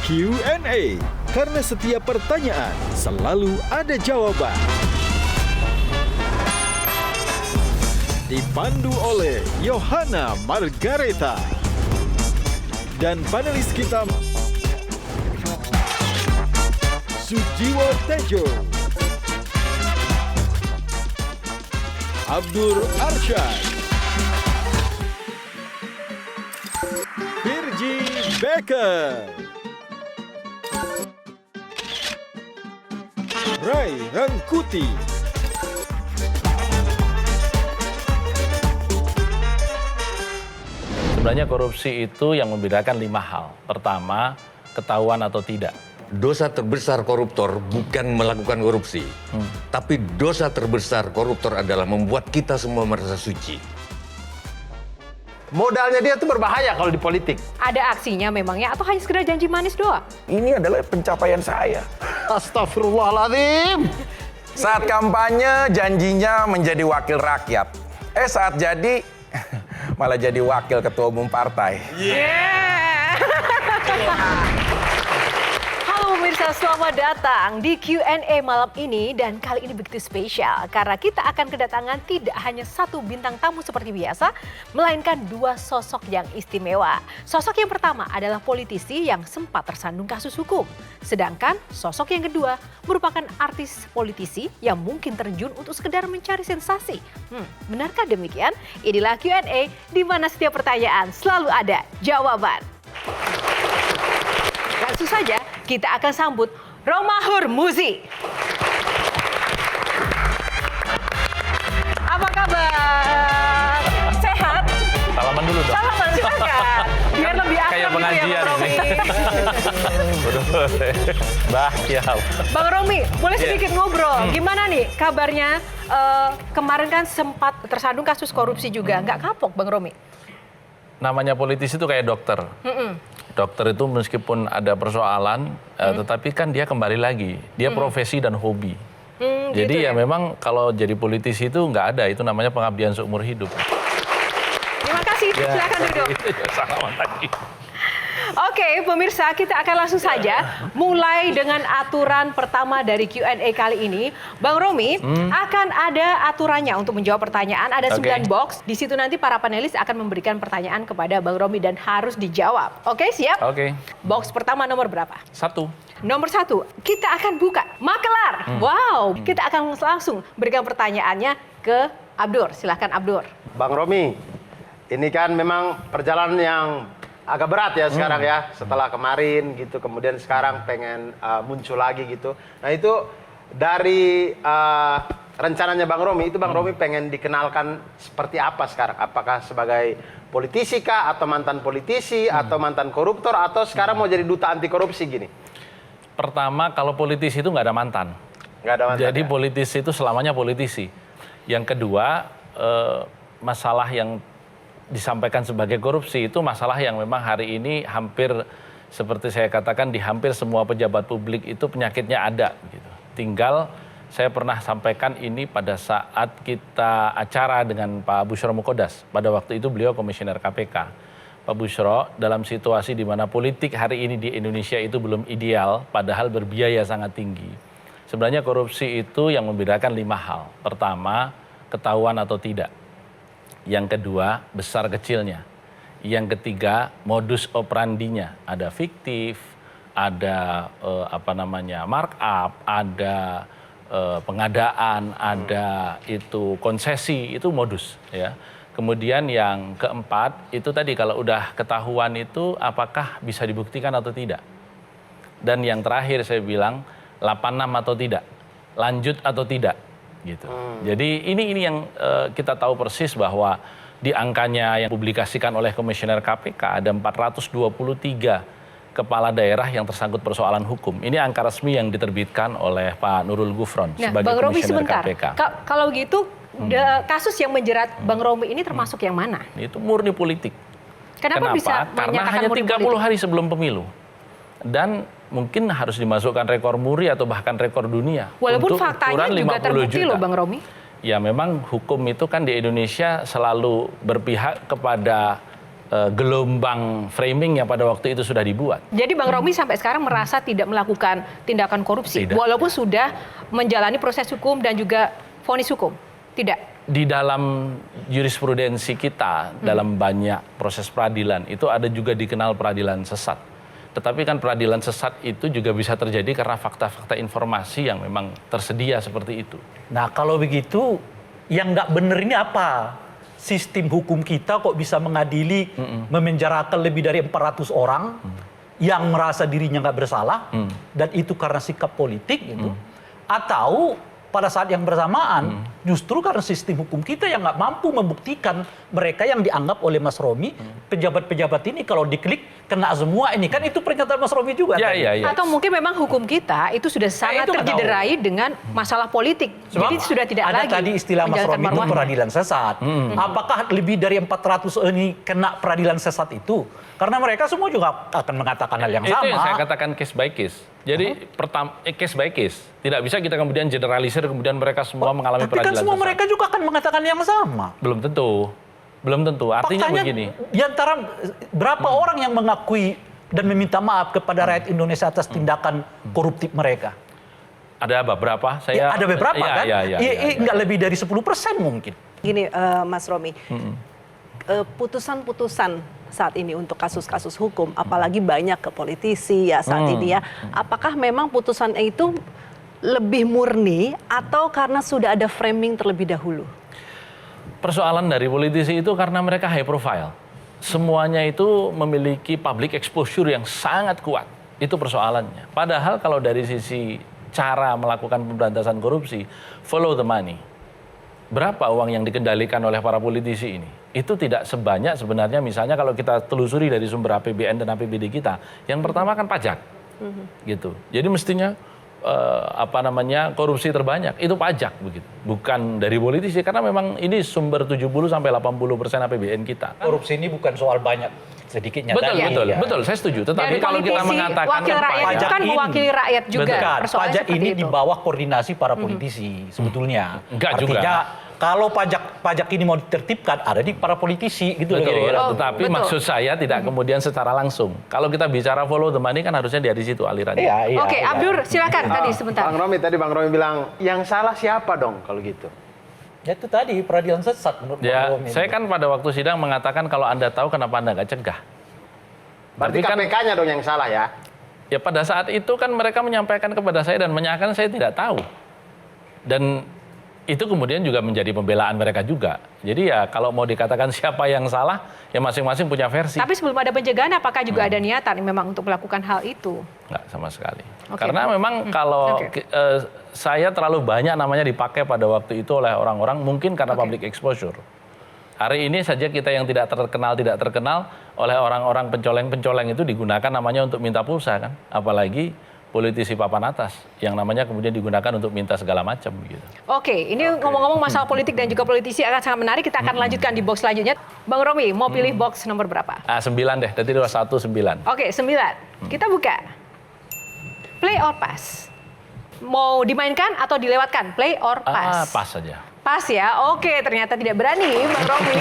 Q&A, karena setiap pertanyaan selalu ada jawaban. Dipandu oleh Yohana Margareta dan panelis kita Sujiwo Tejo, Abdur Arsyad, Virgi Becker, Ray Rangkuti. Sebenarnya korupsi itu yang membedakan 5 hal. Pertama, ketahuan atau tidak. Dosa terbesar koruptor bukan melakukan korupsi, tapi dosa terbesar koruptor adalah membuat kita semua merasa suci. Modalnya dia tuh berbahaya kalau di politik. Ada aksinya memangnya atau hanya sekedar janji manis doang? Ini adalah pencapaian saya. Astagfirullahaladzim. Saat kampanye janjinya menjadi wakil rakyat. Saat jadi malah jadi wakil ketua umum partai. Halo pemirsa, selamat datang di Q&A malam ini. Dan kali ini begitu spesial karena kita akan kedatangan tidak hanya satu bintang tamu seperti biasa, melainkan 2 sosok yang istimewa. Sosok yang pertama adalah politisi yang sempat tersandung kasus hukum. Sedangkan sosok yang kedua merupakan artis politisi yang mungkin terjun untuk sekedar mencari sensasi. Benarkah demikian? Inilah Q&A di mana setiap pertanyaan selalu ada jawaban. Langsung saja kita akan sambut Roma Hurmuzi. Apa kabar? Sehat? Salaman dulu dong. Salaman, silakan. Biar lebih akrab Kayak gitu pengajian ya, Bang Romi. Bah, ya. Bang Romi, boleh sedikit ngobrol. Gimana nih kabarnya? Kemarin kan sempat tersandung kasus korupsi juga. Nggak kapok, Bang Romi? Namanya politisi itu kayak dokter. Dokter itu meskipun ada persoalan, tetapi kan dia kembali lagi. Dia profesi dan hobi. Jadi gitu ya memang kalau jadi politisi itu nggak ada. Itu namanya pengabdian seumur hidup. Terima kasih, silakan duduk. Salaman lagi. Oke, pemirsa, kita akan langsung saja mulai dengan aturan pertama dari Q&A kali ini. Bang Romi, akan ada aturannya untuk menjawab pertanyaan. Ada 9 box. Di situ nanti para panelis akan memberikan pertanyaan kepada Bang Romi dan harus dijawab. Oke, siap? Oke. Box pertama nomor berapa? 1. Nomor 1, kita akan buka makelar. Wow, kita akan langsung berikan pertanyaannya ke Abdur. Silahkan Abdur. Bang Romi, ini kan memang perjalanan yang agak berat ya sekarang ya. Setelah kemarin gitu, kemudian sekarang pengen muncul lagi gitu. Nah itu dari rencananya Bang Romi, itu Bang Romi pengen dikenalkan seperti apa sekarang? Apakah sebagai politisi kah, atau mantan politisi, atau mantan koruptor, atau sekarang mau jadi duta anti korupsi gini? Pertama, kalau politisi itu nggak ada mantan. Nggak ada mantan. Jadi ya? politisi itu selamanya politisi. Yang kedua, masalah yang disampaikan sebagai korupsi itu masalah yang memang hari ini hampir seperti saya katakan di hampir semua pejabat publik itu penyakitnya ada. Gitu. Tinggal saya pernah sampaikan ini pada saat kita acara dengan Pak Busyro Mukodas. Pada waktu itu beliau komisioner KPK. Pak Busyro, dalam situasi di mana politik hari ini di Indonesia itu belum ideal, padahal berbiaya sangat tinggi. Sebenarnya korupsi itu yang membedakan 5 hal. Pertama, ketahuan atau tidak. Yang kedua, besar kecilnya. Yang ketiga, modus operandinya. Ada fiktif, ada markup, ada pengadaan, ada itu konsesi, itu modus ya. Kemudian yang keempat, itu tadi kalau udah ketahuan itu apakah bisa dibuktikan atau tidak. Dan yang terakhir saya bilang 86 atau tidak, lanjut atau tidak. Gitu. Jadi ini yang kita tahu persis bahwa di angkanya yang dipublikasikan oleh komisioner KPK ada 423 kepala daerah yang tersangkut persoalan hukum. Ini angka resmi yang diterbitkan oleh Pak Nurul Gufron sebagai Bang Romi, komisioner sebentar. KPK. Kalau gitu kasus yang menjerat Bang Romi ini termasuk yang mana? Itu murni politik. Kenapa bisa Karena menyatakan hanya murni 30 politik? hari sebelum pemilu. Dan mungkin harus dimasukkan rekor muri atau bahkan rekor dunia. Walaupun untuk faktanya ukuran juga 50 terbukti juta. loh Bang Romi. Ya memang hukum itu kan di Indonesia selalu berpihak kepada gelombang framing yang pada waktu itu sudah dibuat. Jadi Bang Romi sampai sekarang merasa tidak melakukan tindakan korupsi, Tidak. walaupun sudah menjalani proses hukum dan juga vonis hukum? Tidak? Di dalam jurisprudensi kita, dalam banyak proses peradilan, itu ada juga dikenal peradilan sesat. Tetapi kan peradilan sesat itu juga bisa terjadi karena fakta-fakta informasi yang memang tersedia seperti itu. Nah kalau begitu, yang nggak bener ini apa? Sistem hukum kita kok bisa mengadili, memenjarakan lebih dari 400 orang yang merasa dirinya nggak bersalah, dan itu karena sikap politik gitu. Atau pada saat yang bersamaan, justru karena sistem hukum kita yang nggak mampu membuktikan mereka yang dianggap oleh Mas Romi, pejabat-pejabat ini kalau diklik kena semua ini. Kan itu pernyataan Mas Romi juga. Ya, tadi. ya, ya. Atau mungkin memang hukum kita itu sudah sangat itu nggak tercederai dengan masalah politik. Sebab Jadi sudah tidak ada lagi tadi istilah Mas menjalankan Romi itu marwahnya. peradilan sesat. Apakah lebih dari 400 ini kena peradilan sesat itu? Karena mereka semua juga akan mengatakan hal yang Itu sama. yang saya katakan case by case. Jadi case by case. Tidak bisa kita kemudian generalisir, kemudian mereka semua mengalami Tapi kan peradilan semua sesat. mereka juga akan mengatakan yang sama. Belum tentu. Belum tentu. Artinya Faktanya, begini. di antara berapa orang yang mengakui dan meminta maaf kepada rakyat Indonesia atas tindakan koruptif mereka? Ada beberapa. Ya, ada beberapa Ya, kan? ya, ya, ya, ya. Nggak lebih dari 10% mungkin. Gini, Mas Romi, putusan-putusan saat ini untuk kasus-kasus hukum, apalagi banyak ke politisi ya saat ini ya, apakah memang putusan itu lebih murni atau karena sudah ada framing terlebih dahulu? Persoalan dari politisi itu karena mereka high profile. Semuanya itu memiliki public exposure yang sangat kuat. Itu persoalannya. Padahal kalau dari sisi cara melakukan pemberantasan korupsi, follow the money. Berapa uang yang dikendalikan oleh para politisi ini? Itu tidak sebanyak sebenarnya misalnya kalau kita telusuri dari sumber APBN dan APBD kita. Yang pertama kan pajak. Gitu. Jadi mestinya korupsi terbanyak itu pajak begitu. Bukan dari politisi karena memang ini sumber 70 sampai 80% APBN kita. Korupsi ini bukan soal banyak sedikitnya. Betul, tadi. betul, Ya. betul. Saya setuju. Tetapi Dari kalau kita politisi, mengatakan wakil kan rakyat itu pajak kan ini- mewakili rakyat juga. Betul. Persoalannya Pajak seperti ini itu. di bawah koordinasi para politisi sebetulnya. Enggak juga. Artinya kalau pajak ini mau ditertibkan ada di para politisi gitu loh Betul, kira-kira. tetapi betul. maksud saya tidak kemudian secara langsung. Kalau kita bicara follow the money kan harusnya dari situ alirannya. Iya, iya, Oke, iya. Abdur silakan tadi sebentar. Bang Romi bilang yang salah siapa dong kalau gitu? Ya itu tadi peradilan sesat menurut Ya, Bang Romi. saya kan pada waktu sidang mengatakan kalau Anda tahu kenapa Anda nggak cegah. Berarti Tapi kan- KPK-nya dong yang salah ya? Ya pada saat itu kan mereka menyampaikan kepada saya dan menyatakan saya tidak tahu. Dan itu kemudian juga menjadi pembelaan mereka juga. Jadi ya kalau mau dikatakan siapa yang salah, ya masing-masing punya versi. Tapi sebelum ada pencegahan, apakah juga ada niatan memang untuk melakukan hal itu? Nggak sama sekali. Oke. Karena memang kalau Oke. saya terlalu banyak namanya dipakai pada waktu itu oleh orang-orang mungkin karena Oke. public exposure. Hari ini saja kita yang tidak terkenal oleh orang-orang pencoleng-pencoleng itu digunakan namanya untuk minta pulsa kan. Apalagi politisi papan atas yang namanya kemudian digunakan untuk minta segala macam gitu. Oke, ini ngomong-ngomong masalah politik dan juga politisi akan sangat menarik. Kita akan lanjutkan di box selanjutnya. Bang Romi, mau pilih box nomor berapa? 9 deh, tadi 1-9. Oke, 9. Kita buka. Play or pass? Mau dimainkan atau dilewatkan? Play or pass? Pas saja. Pas ya? Oke, ternyata tidak berani Bang Romi.